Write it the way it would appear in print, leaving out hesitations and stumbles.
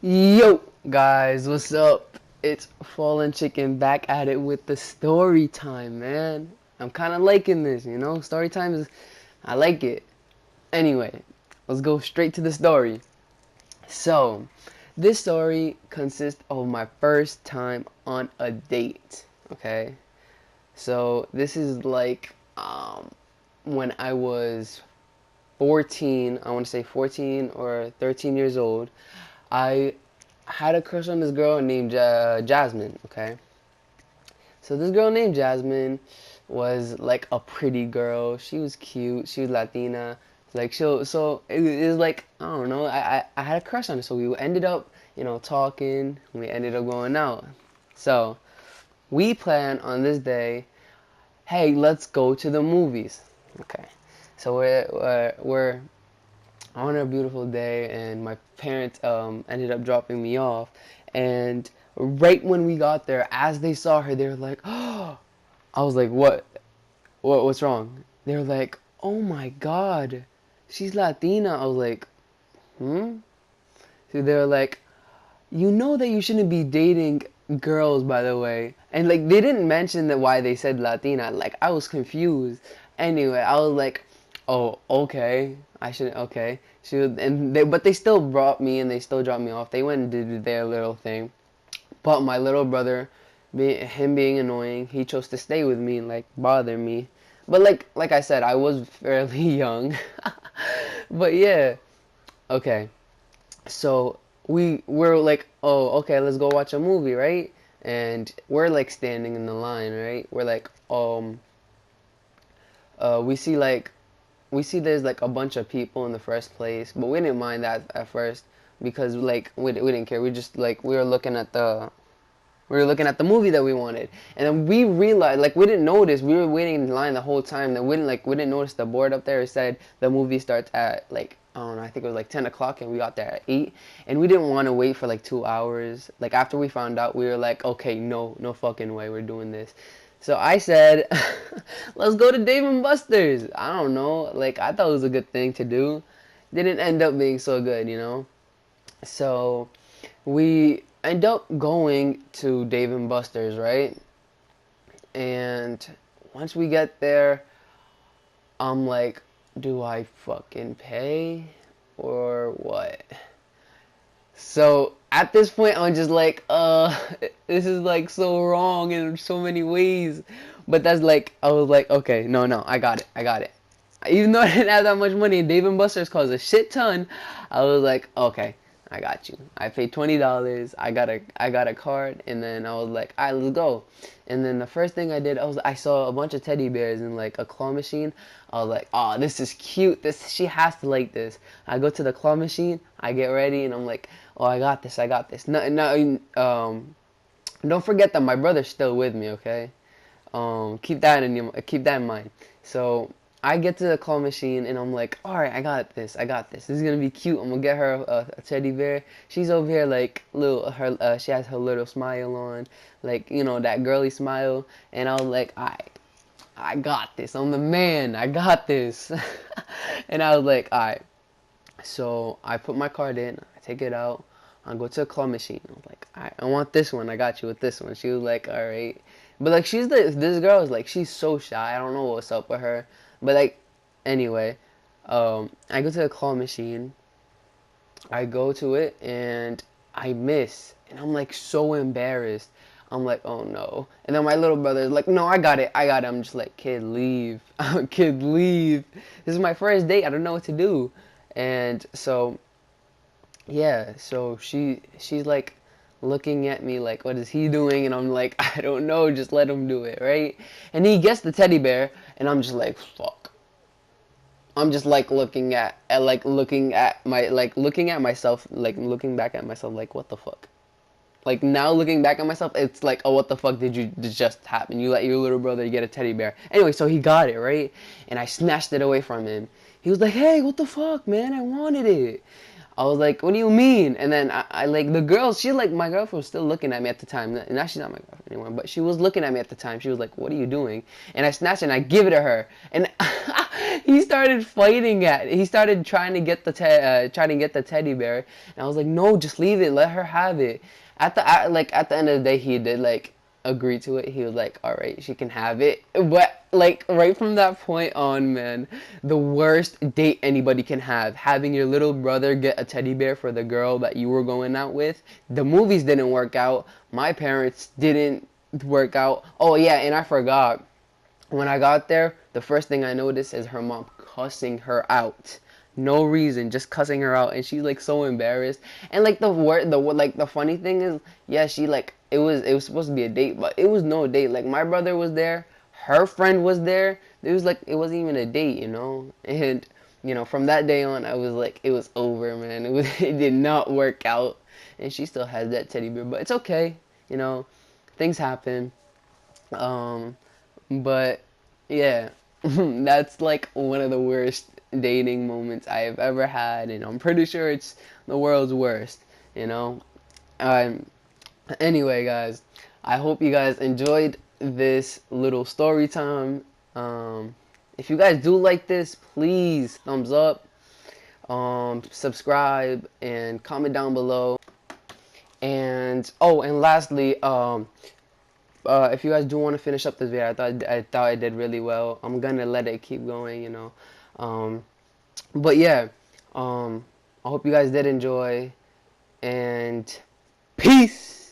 Yo, guys, what's up? It's Fallen Chicken back at it with the story time, man. I'm kind of liking this, Story time I like it. Anyway, let's go straight to the story. So, this story consists of my first time on a date, okay? So, this is like when I was 14, I want to say 14 or 13 years old. I had a crush on this girl named Jasmine, okay? So this girl named Jasmine was like a pretty girl. She was cute. She was Latina. Like it was like I don't know. I had a crush on her. So we ended up talking. We ended up going out. So we planned on this day. Hey, let's go to the movies. Okay. So we're on a beautiful day, and my parents ended up dropping me off. And right when we got there, as they saw her, they were like, "Oh!" I was like, "What? What's wrong?" They were like, "Oh my God, she's Latina." I was like, "Hmm." So they were like, "You know that you shouldn't be dating girls, by the way." And like they didn't mention that why they said Latina. Like I was confused. Anyway, I was like, "Oh, okay. I shouldn't. Okay." But they still brought me and they still dropped me off. They went and did their little thing. But my little brother, him being annoying, he chose to stay with me and like bother me. But like I said, I was fairly young. But yeah, okay. So we're like, oh, okay, let's go watch a movie, right? And we're like standing in the line, right? We're like, we see there's like a bunch of people in the first place, but we didn't mind that at first because like we didn't care. We just like we were looking at the movie that we wanted, and then we realized like we didn't notice we were waiting in line the whole time. That we didn't notice the board up there. It said the movie starts at like I don't know. I think it was like 10 o'clock, and we got there at 8, and we didn't want to wait for like 2 hours. Like after we found out, we were like, okay, no fucking way, we're doing this. So I said, let's go to Dave and Buster's. I don't know. Like I thought it was a good thing to do. Didn't end up being so good. So we end up going to Dave and Buster's, right? And once we get there, I'm like, do I fucking pay or what? So at this point, I'm just like, this is like so wrong in so many ways. But that's like, I was like, okay, no, I got it. Even though I didn't have that much money, and Dave and Buster's cost a shit ton, I was like, okay, I got you. I paid $20. I got a card, and then I was like, alright, let's go. And then the first thing I did, I saw a bunch of teddy bears in like a claw machine. I was like, oh, this is cute. She has to like this. I go to the claw machine. I get ready, and I'm like, oh, I got this. No, don't forget that my brother's still with me. Okay. Keep that in mind. So I get to the claw machine and I'm like, all right, I got this. This is gonna be cute. I'm gonna get her a teddy bear. She's over here like she has her little smile on, like that girly smile. And I was like, I got this. I'm the man. I got this. And I was like, all right. So I put my card in. I take it out. I go to the claw machine. I'm like, I want this one. I got you with this one. She was like, all right. But like this girl is like she's so shy. I don't know what's up with her. But like anyway, I go to the claw machine. I go to it and I miss, and I'm like so embarrassed. I'm like, oh no. And then my little brother is like, no, I got it. I'm just like, kid, leave. Kid, leave. This is my first date. I don't know what to do. And so yeah, so she's like looking at me like, what is he doing? And I'm like, I don't know, just let him do it, right? And he gets the teddy bear, and I'm just like, fuck. I'm just like looking at myself, like looking back at myself, like what the fuck. Like now looking back at myself, it's like, oh, what the fuck did just happen? You let your little brother get a teddy bear. Anyway, so he got it, right? And I snatched it away from him. He was like, hey, what the fuck, man? I wanted it. I was like, what do you mean? And then I like the girl, she like, my girlfriend was still looking at me at the time. Now she's not my girlfriend anymore, but she was looking at me at the time. She was like, what are you doing? And I snatched it and I give it to her. And he started fighting at it. He started trying to get the teddy bear. And I was like, no, just leave it. Let her have it. At the end of the day, he did like agree to it. He was like, all right, she can have it. But like right from that point on, man, the worst date anybody can have, having your little brother get a teddy bear for the girl that you were going out with. The movies didn't work out. My parents didn't work out. Oh yeah, and I forgot, when I got there, the first thing I noticed is her mom cussing her out. No reason, just cussing her out, and she's like so embarrassed. And like the funny thing is, yeah, she like it was supposed to be a date, but it was no date. Like my brother was there, her friend was there. It was like it wasn't even a date, you know. And from that day on, I was like, it was over, man. It did not work out, and she still has that teddy bear, but it's okay, things happen. Um, but yeah, that's like one of the worst dating moments I have ever had, and I'm pretty sure it's the world's worst, you know. Um, anyway, guys, I hope you guys enjoyed this little story time. If you guys do like this, please thumbs up, subscribe, and comment down below. And oh, and lastly, if you guys do want to finish up this video, I thought I did really well. I'm gonna let it keep going. Um, but yeah, I hope you guys did enjoy, and peace.